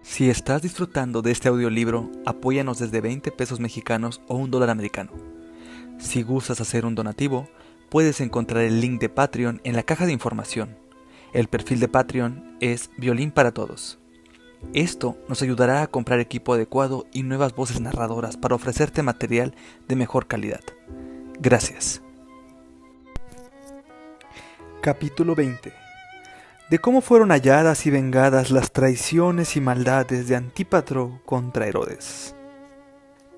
Si estás disfrutando de este audiolibro, apóyanos desde 20 pesos mexicanos o $1 americano. Si gustas hacer un donativo, puedes encontrar el link de Patreon en la caja de información. El perfil de Patreon es Violín para Todos. Esto nos ayudará a comprar equipo adecuado y nuevas voces narradoras para ofrecerte material de mejor calidad. Gracias. Capítulo 20. De cómo fueron halladas y vengadas las traiciones y maldades de Antípatro contra Herodes.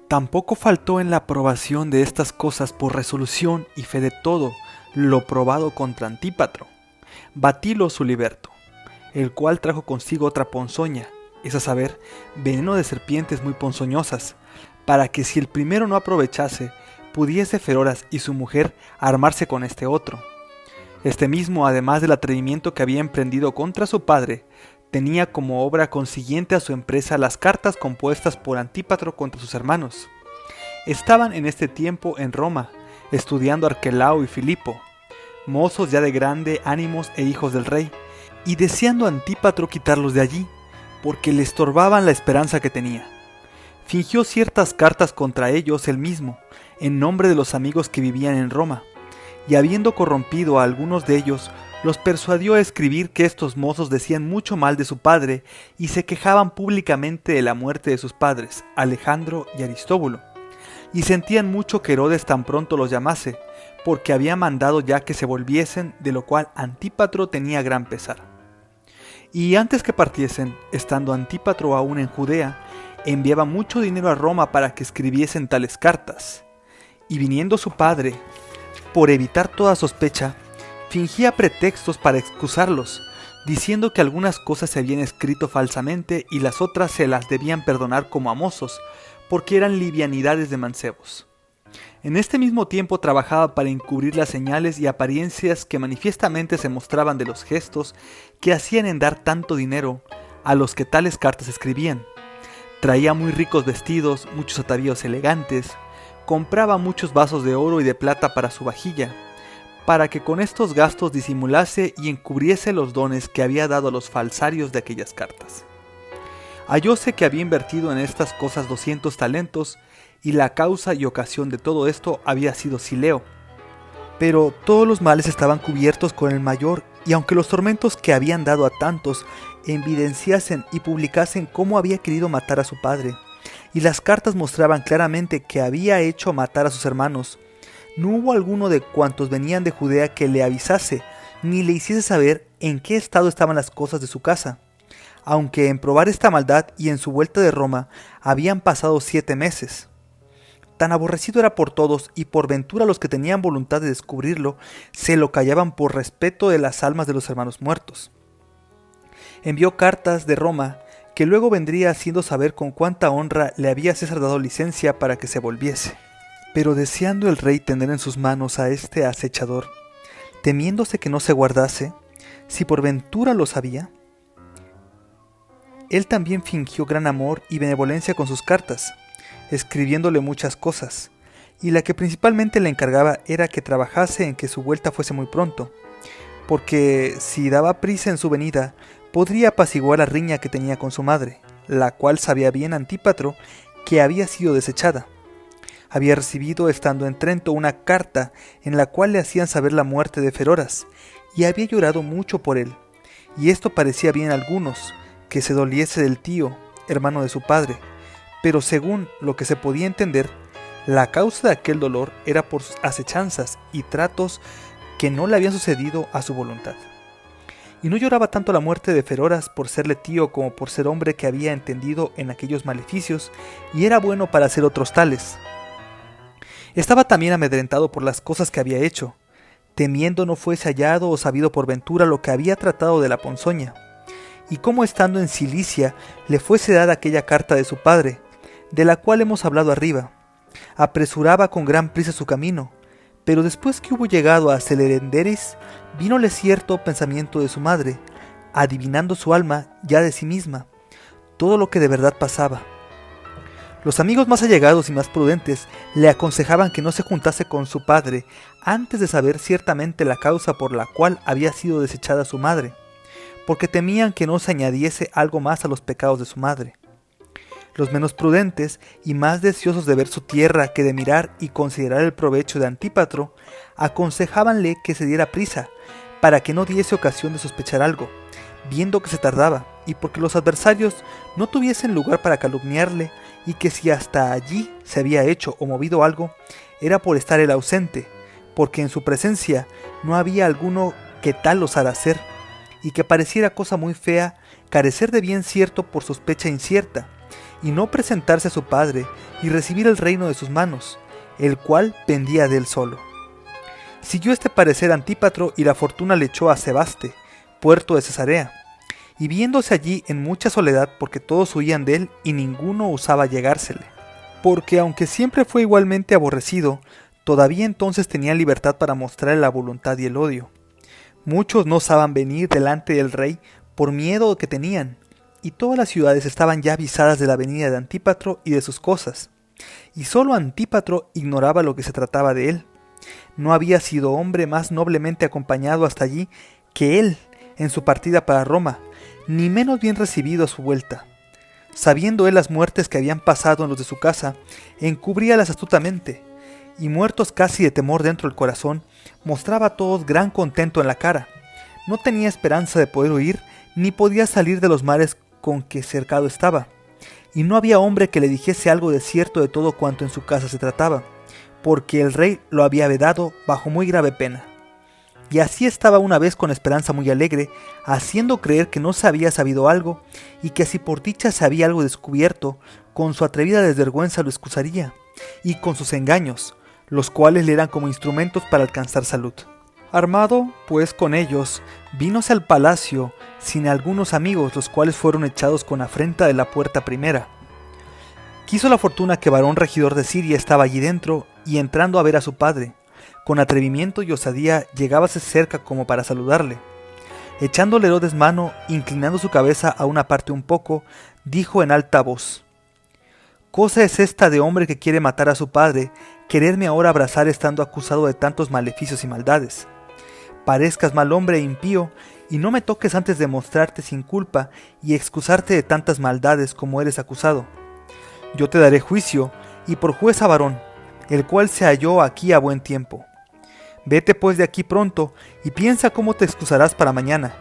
Tampoco faltó en la aprobación de estas cosas por resolución y fe de todo lo probado contra Antípatro, Batilo su liberto, el cual trajo consigo otra ponzoña, es a saber, veneno de serpientes muy ponzoñosas, para que si el primero no aprovechase, pudiese Feroras y su mujer armarse con este otro. Este mismo, además del atrevimiento que había emprendido contra su padre, tenía como obra consiguiente a su empresa las cartas compuestas por Antípatro contra sus hermanos. Estaban en este tiempo en Roma, estudiando Arquelao y Filipo, mozos ya de grande ánimos e hijos del rey, y deseando Antípatro quitarlos de allí, porque le estorbaban la esperanza que tenía. Fingió ciertas cartas contra ellos él mismo, en nombre de los amigos que vivían en Roma, y habiendo corrompido a algunos de ellos, los persuadió a escribir que estos mozos decían mucho mal de su padre y se quejaban públicamente de la muerte de sus padres, Alejandro y Aristóbulo, y sentían mucho que Herodes tan pronto los llamase, porque había mandado ya que se volviesen, de lo cual Antípatro tenía gran pesar. Y antes que partiesen, estando Antípatro aún en Judea, enviaba mucho dinero a Roma para que escribiesen tales cartas, y viniendo su padre, por evitar toda sospecha, fingía pretextos para excusarlos, diciendo que algunas cosas se habían escrito falsamente y las otras se las debían perdonar como a mozos, porque eran livianidades de mancebos. En este mismo tiempo trabajaba para encubrir las señales y apariencias que manifiestamente se mostraban de los gestos que hacían en dar tanto dinero a los que tales cartas escribían. Traía muy ricos vestidos, muchos atavíos elegantes, compraba muchos vasos de oro y de plata para su vajilla, para que con estos gastos disimulase y encubriese los dones que había dado a los falsarios de aquellas cartas. Hallóse que había invertido en estas cosas 200 talentos, y la causa y ocasión de todo esto había sido Sileo. Pero todos los males estaban cubiertos con el mayor, y aunque los tormentos que habían dado a tantos evidenciasen y publicasen cómo había querido matar a su padre, y las cartas mostraban claramente que había hecho matar a sus hermanos, no hubo alguno de cuantos venían de Judea que le avisase, ni le hiciese saber en qué estado estaban las cosas de su casa, aunque en probar esta maldad y en su vuelta de Roma habían pasado 7 meses. Tan aborrecido era por todos, y por ventura los que tenían voluntad de descubrirlo, se lo callaban por respeto de las almas de los hermanos muertos. Envió cartas de Roma, que luego vendría haciendo saber con cuánta honra le había César dado licencia para que se volviese. Pero deseando el rey tener en sus manos a este acechador, temiéndose que no se guardase, si por ventura lo sabía, él también fingió gran amor y benevolencia con sus cartas, escribiéndole muchas cosas, y la que principalmente le encargaba era que trabajase en que su vuelta fuese muy pronto, porque si daba prisa en su venida, podría apaciguar la riña que tenía con su madre, la cual sabía bien Antípatro que había sido desechada. Había recibido, estando en Trento, una carta en la cual le hacían saber la muerte de Feroras, y había llorado mucho por él, y esto parecía bien a algunos, que se doliese del tío, hermano de su padre, pero según lo que se podía entender, la causa de aquel dolor era por sus acechanzas y tratos que no le habían sucedido a su voluntad. Y no lloraba tanto la muerte de Feroras por serle tío como por ser hombre que había entendido en aquellos maleficios y era bueno para hacer otros tales. Estaba también amedrentado por las cosas que había hecho, temiendo no fuese hallado o sabido por ventura lo que había tratado de la ponzoña, y cómo estando en Cilicia le fuese dada aquella carta de su padre, de la cual hemos hablado arriba. Apresuraba con gran prisa su camino, pero después que hubo llegado a Celenderis, vínole cierto pensamiento de su madre, adivinando su alma ya de sí misma, todo lo que de verdad pasaba. Los amigos más allegados y más prudentes le aconsejaban que no se juntase con su padre antes de saber ciertamente la causa por la cual había sido desechada su madre, porque temían que no se añadiese algo más a los pecados de su madre. Los menos prudentes y más deseosos de ver su tierra que de mirar y considerar el provecho de Antípatro, aconsejábanle que se diera prisa, para que no diese ocasión de sospechar algo, viendo que se tardaba, y porque los adversarios no tuviesen lugar para calumniarle, y que si hasta allí se había hecho o movido algo, era por estar él ausente, porque en su presencia no había alguno que tal osara hacer, y que pareciera cosa muy fea carecer de bien cierto por sospecha incierta, y no presentarse a su padre y recibir el reino de sus manos, el cual pendía de él solo. Siguió este parecer Antípatro y la fortuna le echó a Sebaste, puerto de Cesarea, y viéndose allí en mucha soledad porque todos huían de él y ninguno osaba llegársele, porque aunque siempre fue igualmente aborrecido, todavía entonces tenía libertad para mostrarle la voluntad y el odio. Muchos no osaban venir delante del rey por miedo que tenían, y todas las ciudades estaban ya avisadas de la venida de Antípatro y de sus cosas, y sólo Antípatro ignoraba lo que se trataba de él. No había sido hombre más noblemente acompañado hasta allí que él en su partida para Roma, ni menos bien recibido a su vuelta. Sabiendo él las muertes que habían pasado en los de su casa, encubríalas astutamente, y muertos casi de temor dentro del corazón, mostraba a todos gran contento en la cara. No tenía esperanza de poder huir, ni podía salir de los mares con que cercado estaba, y no había hombre que le dijese algo de cierto de todo cuanto en su casa se trataba, porque el rey lo había vedado bajo muy grave pena. Y así estaba una vez con esperanza muy alegre, haciendo creer que no se había sabido algo, y que si por dicha se había algo descubierto, con su atrevida desvergüenza lo excusaría, y con sus engaños, los cuales le eran como instrumentos para alcanzar salud. Armado, pues, con ellos, vínose al palacio, sin algunos amigos, los cuales fueron echados con afrenta de la puerta primera. Quiso la fortuna que varón regidor de Siria estaba allí dentro, y entrando a ver a su padre, con atrevimiento y osadía llegábase cerca como para saludarle. Echándole Herodes mano, inclinando su cabeza a una parte un poco, dijo en alta voz: «Cosa es esta de hombre que quiere matar a su padre, quererme ahora abrazar estando acusado de tantos maleficios y maldades. Parezcas mal hombre e impío, y no me toques antes de mostrarte sin culpa y excusarte de tantas maldades como eres acusado. Yo te daré juicio, y por juez a varón, el cual se halló aquí a buen tiempo. Vete pues de aquí pronto, y piensa cómo te excusarás para mañana,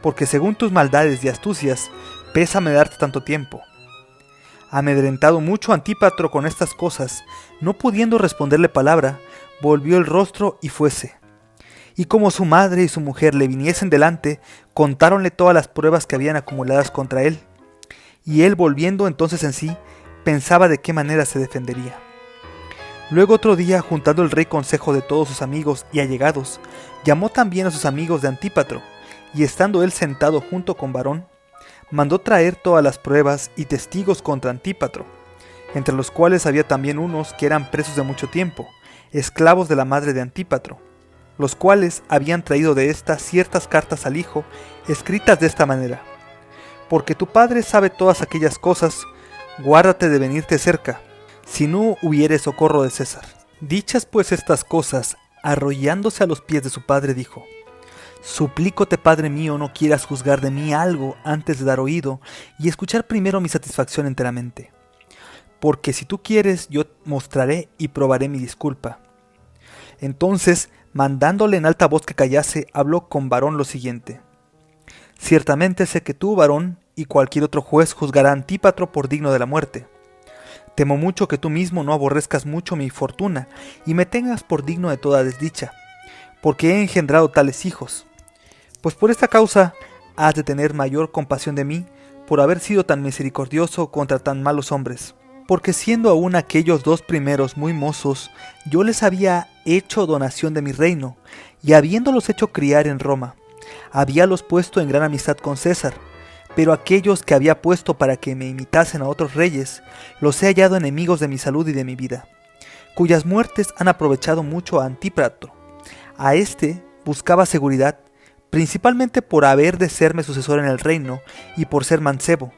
porque según tus maldades y astucias, pésame darte tanto tiempo». Amedrentado mucho Antípatro con estas cosas, no pudiendo responderle palabra, volvió el rostro y fuese. Y como su madre y su mujer le viniesen delante, contáronle todas las pruebas que habían acumuladas contra él. Y él, volviendo entonces en sí, pensaba de qué manera se defendería. Luego otro día, juntando el rey consejo de todos sus amigos y allegados, llamó también a sus amigos de Antípatro, y estando él sentado junto con Varón, mandó traer todas las pruebas y testigos contra Antípatro, entre los cuales había también unos que eran presos de mucho tiempo, esclavos de la madre de Antípatro, los cuales habían traído de ésta ciertas cartas al hijo, escritas de esta manera: «Porque tu padre sabe todas aquellas cosas, guárdate de venirte cerca, si no hubiere socorro de César». Dichas pues estas cosas, arrodillándose a los pies de su padre, dijo: «Suplícote, padre mío, no quieras juzgar de mí algo antes de dar oído y escuchar primero mi satisfacción enteramente. Porque si tú quieres, yo mostraré y probaré mi disculpa». Entonces, mandándole en alta voz que callase, habló con Varón lo siguiente: «Ciertamente sé que tú, Varón, y cualquier otro juez juzgará a Antípatro por digno de la muerte. Temo mucho que tú mismo no aborrezcas mucho mi fortuna y me tengas por digno de toda desdicha, porque he engendrado tales hijos. Pues por esta causa has de tener mayor compasión de mí, por haber sido tan misericordioso contra tan malos hombres. Porque siendo aún aquellos dos primeros muy mozos, yo les había hecho donación de mi reino, y habiéndolos hecho criar en Roma, habíalos puesto en gran amistad con César. Pero aquellos que había puesto para que me imitasen a otros reyes, los he hallado enemigos de mi salud y de mi vida, cuyas muertes han aprovechado mucho a Antípatro. A éste buscaba seguridad, principalmente por haber de serme sucesor en el reino y por ser mancebo.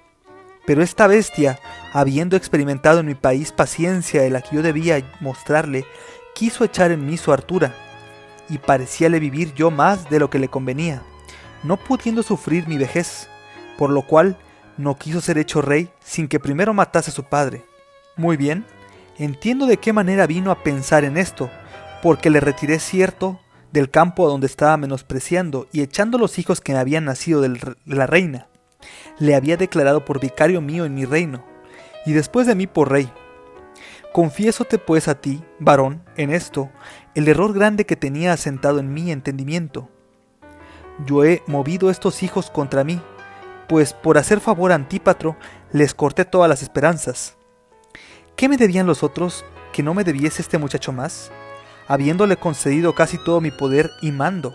Pero esta bestia, habiendo experimentado en mi país paciencia de la que yo debía mostrarle, quiso echar en mí su hartura, y parecíale vivir yo más de lo que le convenía, no pudiendo sufrir mi vejez, por lo cual no quiso ser hecho rey sin que primero matase a su padre. Muy bien, entiendo de qué manera vino a pensar en esto, porque le retiré cierto del campo donde estaba menospreciando y echando los hijos que me habían nacido de la reina. Le había declarado por vicario mío en mi reino, y después de mí por rey. Confiésote pues a ti, varón, en esto, el error grande que tenía asentado en mi entendimiento. Yo he movido estos hijos contra mí, pues por hacer favor a Antípatro les corté todas las esperanzas. ¿Qué me debían los otros que no me debiese este muchacho más? Habiéndole concedido casi todo mi poder y mando,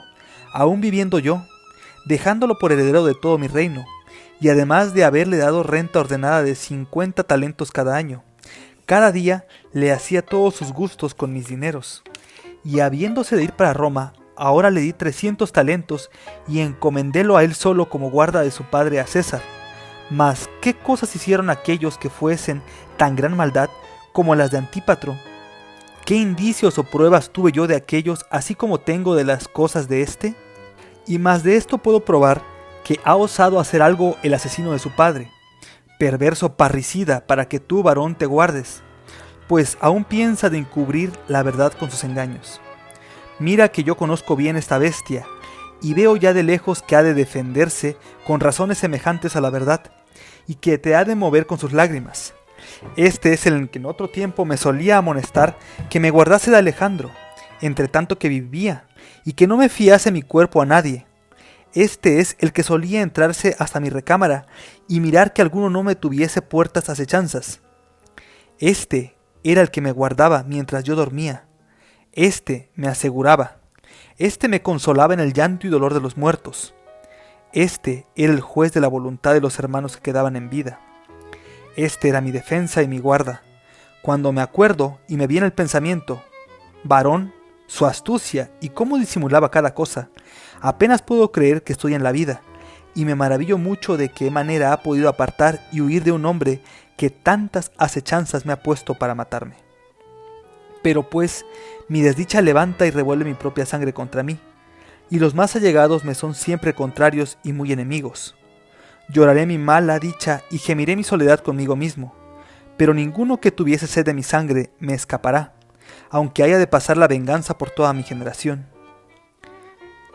aún viviendo yo, dejándolo por heredero de todo mi reino, y además de haberle dado renta ordenada de 50 talentos cada año. Cada día le hacía todos sus gustos con mis dineros, y habiéndose de ir para Roma, ahora le di 300 talentos y encomendélo a él solo como guarda de su padre a César. Mas, ¿qué cosas hicieron aquellos que fuesen tan gran maldad como las de Antípatro? ¿Qué indicios o pruebas tuve yo de aquellos, así como tengo de las cosas de éste? Y más de esto puedo probar que ha osado hacer algo el asesino de su padre, perverso parricida, para que tú, varón, te guardes, pues aún piensa de encubrir la verdad con sus engaños. Mira que yo conozco bien esta bestia, y veo ya de lejos que ha de defenderse con razones semejantes a la verdad, y que te ha de mover con sus lágrimas. Este es el que en otro tiempo me solía amonestar que me guardase de Alejandro, entre tanto que vivía, y que no me fiase mi cuerpo a nadie. Este es el que solía entrarse hasta mi recámara y mirar que alguno no me tuviese puertas acechanzas. Este era el que me guardaba mientras yo dormía. Este me aseguraba. Este me consolaba en el llanto y dolor de los muertos. Este era el juez de la voluntad de los hermanos que quedaban en vida. Este era mi defensa y mi guarda. Cuando me acuerdo y me viene el pensamiento, varón, su astucia y cómo disimulaba cada cosa, apenas puedo creer que estoy en la vida, y me maravillo mucho de qué manera ha podido apartar y huir de un hombre que tantas acechanzas me ha puesto para matarme. Pero pues mi desdicha levanta y revuelve mi propia sangre contra mí, y los más allegados me son siempre contrarios y muy enemigos. Lloraré mi mala dicha y gemiré mi soledad conmigo mismo, pero ninguno que tuviese sed de mi sangre me escapará, aunque haya de pasar la venganza por toda mi generación.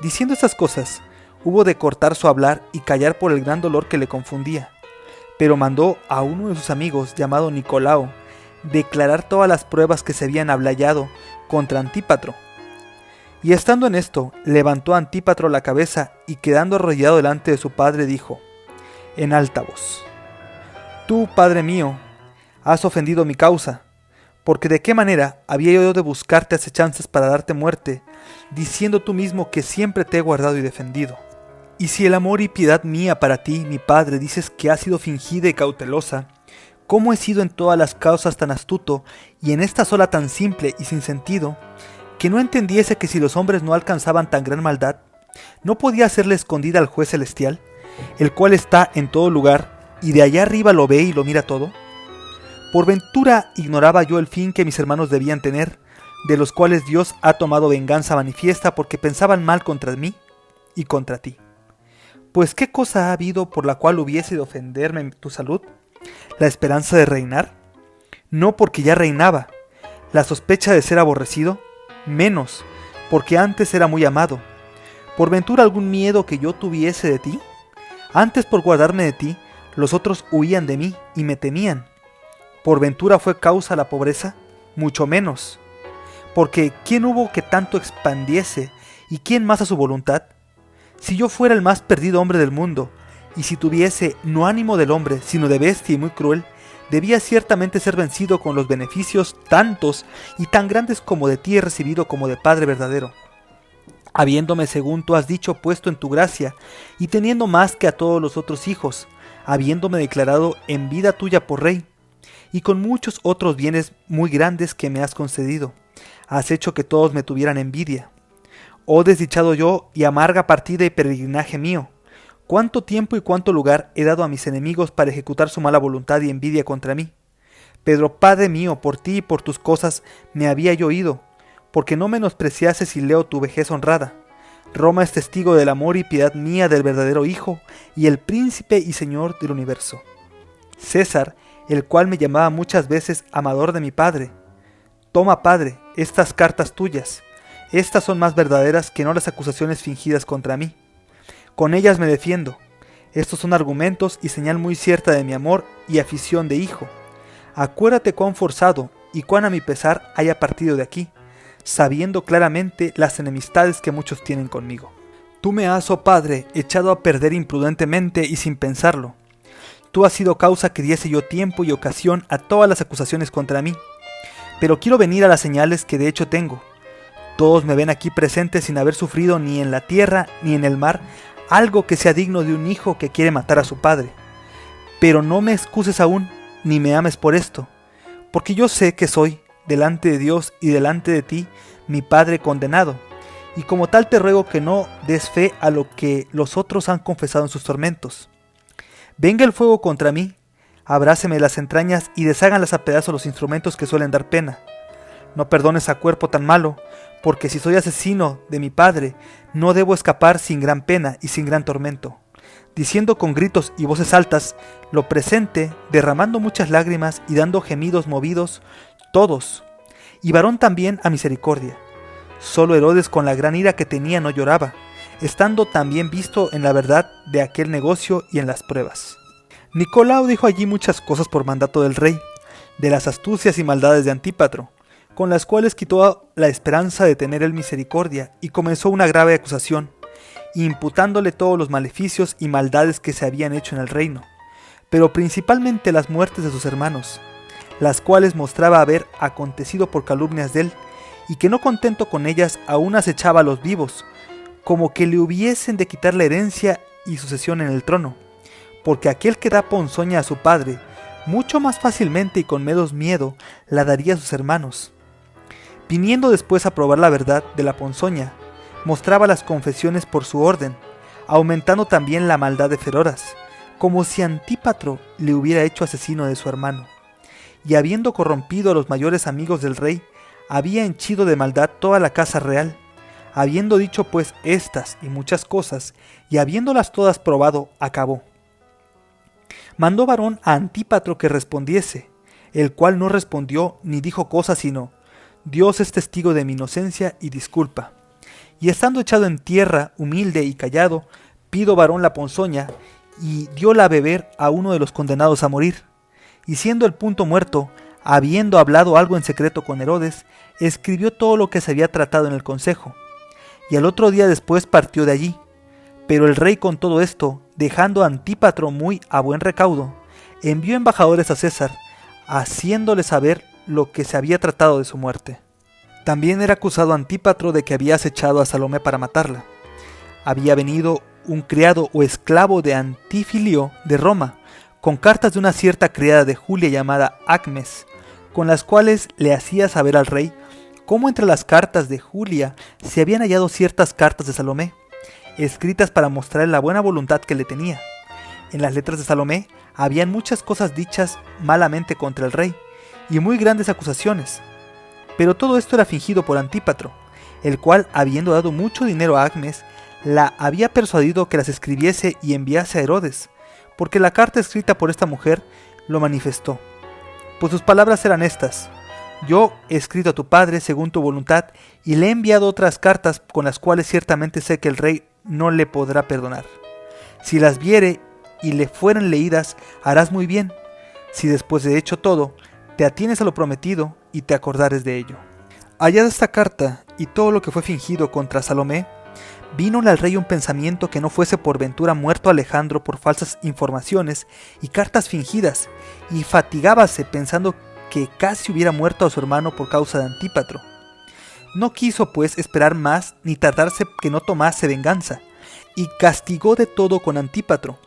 Diciendo estas cosas, hubo de cortar su hablar y callar por el gran dolor que le confundía, pero mandó a uno de sus amigos, llamado Nicolao, declarar todas las pruebas que se habían ablayado contra Antípatro. Y estando en esto, levantó a Antípatro la cabeza y quedando arrodillado delante de su padre dijo, en alta voz, tú, padre mío, has ofendido mi causa, porque de qué manera había yo de buscarte acechanzas para darte muerte, diciendo tú mismo que siempre te he guardado y defendido. Y si el amor y piedad mía para ti, mi padre, dices que ha sido fingida y cautelosa, ¿cómo he sido en todas las causas tan astuto y en esta sola tan simple y sin sentido, que no entendiese que si los hombres no alcanzaban tan gran maldad, no podía hacerle escondida al juez celestial, el cual está en todo lugar y de allá arriba lo ve y lo mira todo? Por ventura ignoraba yo el fin que mis hermanos debían tener, de los cuales Dios ha tomado venganza manifiesta porque pensaban mal contra mí y contra ti. Pues ¿qué cosa ha habido por la cual hubiese de ofenderme en tu salud? ¿La esperanza de reinar? No, porque ya reinaba. ¿La sospecha de ser aborrecido? Menos, porque antes era muy amado. ¿Por ventura algún miedo que yo tuviese de ti? Antes por guardarme de ti, los otros huían de mí y me temían. ¿Por ventura fue causa la pobreza? Mucho menos. Porque ¿quién hubo que tanto expandiese y quién más a su voluntad? Si yo fuera el más perdido hombre del mundo, y si tuviese no ánimo del hombre, sino de bestia y muy cruel, debía ciertamente ser vencido con los beneficios tantos y tan grandes como de ti he recibido como de Padre verdadero. Habiéndome, según tú has dicho, puesto en tu gracia, y teniendo más que a todos los otros hijos, habiéndome declarado en vida tuya por rey, y con muchos otros bienes muy grandes que me has concedido, has hecho que todos me tuvieran envidia. Oh desdichado yo y amarga partida y peregrinaje mío, cuánto tiempo y cuánto lugar he dado a mis enemigos para ejecutar su mala voluntad y envidia contra mí. Pero Padre mío, por ti y por tus cosas me había yo ido, porque no menospreciases y leo tu vejez honrada. Roma es testigo del amor y piedad mía del verdadero Hijo y el príncipe y señor del universo. César, el cual me llamaba muchas veces amador de mi padre. Toma, padre, estas cartas tuyas. Estas son más verdaderas que no las acusaciones fingidas contra mí. Con ellas me defiendo. Estos son argumentos y señal muy cierta de mi amor y afición de hijo. Acuérdate cuán forzado y cuán a mi pesar haya partido de aquí, sabiendo claramente las enemistades que muchos tienen conmigo. Tú me has, oh padre, echado a perder imprudentemente y sin pensarlo. Tú has sido causa que diese yo tiempo y ocasión a todas las acusaciones contra mí. Pero quiero venir a las señales que de hecho tengo. Todos me ven aquí presente sin haber sufrido ni en la tierra ni en el mar algo que sea digno de un hijo que quiere matar a su padre. Pero no me excuses aún, ni me ames por esto, porque yo sé que soy, delante de Dios y delante de ti, mi padre condenado, y como tal te ruego que no des fe a lo que los otros han confesado en sus tormentos. Venga el fuego contra mí, abráceme las entrañas y desháganlas a pedazos los instrumentos que suelen dar pena. No perdones a cuerpo tan malo, porque si soy asesino de mi padre, no debo escapar sin gran pena y sin gran tormento. Diciendo con gritos y voces altas lo presente, derramando muchas lágrimas y dando gemidos movidos, todos, y varón también a misericordia. Solo Herodes con la gran ira que tenía no lloraba, estando también visto en la verdad de aquel negocio y en las pruebas. Nicolao dijo allí muchas cosas por mandato del rey, de las astucias y maldades de Antípatro, con las cuales quitó la esperanza de tener él misericordia y comenzó una grave acusación, imputándole todos los maleficios y maldades que se habían hecho en el reino, pero principalmente las muertes de sus hermanos, las cuales mostraba haber acontecido por calumnias de él, y que no contento con ellas aún acechaba a los vivos, como que le hubiesen de quitar la herencia y sucesión en el trono, porque aquel que da ponzoña a su padre, mucho más fácilmente y con menos miedo la daría a sus hermanos. Viniendo después a probar la verdad de la ponzoña, mostraba las confesiones por su orden, aumentando también la maldad de Feroras, como si Antípatro le hubiera hecho asesino de su hermano. Y habiendo corrompido a los mayores amigos del rey, había henchido de maldad toda la casa real. Habiendo dicho pues estas y muchas cosas, y habiéndolas todas probado, acabó. Mandó varón a Antípatro que respondiese, el cual no respondió ni dijo cosa sino: Dios es testigo de mi inocencia y disculpa. Y estando echado en tierra, humilde y callado, pido varón la ponzoña, y dióla a beber a uno de los condenados a morir. Y siendo el punto muerto, habiendo hablado algo en secreto con Herodes, escribió todo lo que se había tratado en el consejo. Y al otro día después partió de allí. Pero el rey con todo esto, dejando a Antípatro muy a buen recaudo, envió embajadores a César, haciéndole saber lo que se había tratado de su muerte. También era acusado Antípatro de que había acechado a Salomé para matarla. Había venido un criado o esclavo de Antifilio de Roma, con cartas de una cierta criada de Julia llamada Acmes, con las cuales le hacía saber al rey cómo entre las cartas de Julia se habían hallado ciertas cartas de Salomé, escritas para mostrar la buena voluntad que le tenía. En las letras de Salomé habían muchas cosas dichas malamente contra el rey, y muy grandes acusaciones. Pero todo esto era fingido por Antípatro, el cual, habiendo dado mucho dinero a Acmes, la había persuadido que las escribiese y enviase a Herodes, porque la carta escrita por esta mujer lo manifestó. Pues sus palabras eran estas: yo he escrito a tu padre según tu voluntad, y le he enviado otras cartas con las cuales ciertamente sé que el rey no le podrá perdonar. Si las viere y le fueren leídas, harás muy bien, si después de hecho todo, te atienes a lo prometido y te acordares de ello. Hallada esta carta y todo lo que fue fingido contra Salomé, vínole al rey un pensamiento que no fuese por ventura muerto Alejandro por falsas informaciones y cartas fingidas, y fatigábase pensando que casi hubiera muerto a su hermano por causa de Antípatro. No quiso pues esperar más ni tardarse que no tomase venganza, y castigó de todo con Antípatro.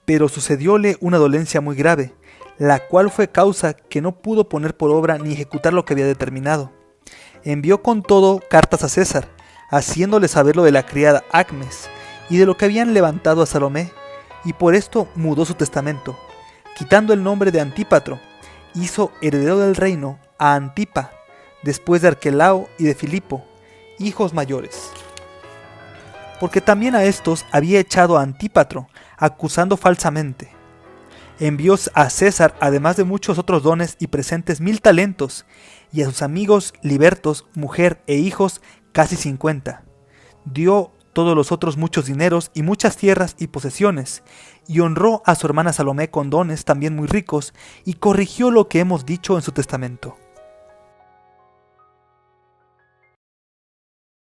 Pero sucedióle una dolencia muy grave, la cual fue causa que no pudo poner por obra ni ejecutar lo que había determinado. Envió con todo cartas a César, haciéndole saber lo de la criada Acmes, y de lo que habían levantado a Salomé, y por esto mudó su testamento, quitando el nombre de Antípatro, hizo heredero del reino a Antipa, después de Arquelao y de Filipo, hijos mayores. porque también a estos había echado a Antípatro, acusando falsamente. Envió a César, además de muchos otros dones y presentes, 1000 talentos, y a sus amigos libertos, mujer e hijos, casi 50. Dio todos los otros muchos dineros y muchas tierras y posesiones, y honró a su hermana Salomé con dones también muy ricos, y corrigió lo que hemos dicho en su testamento.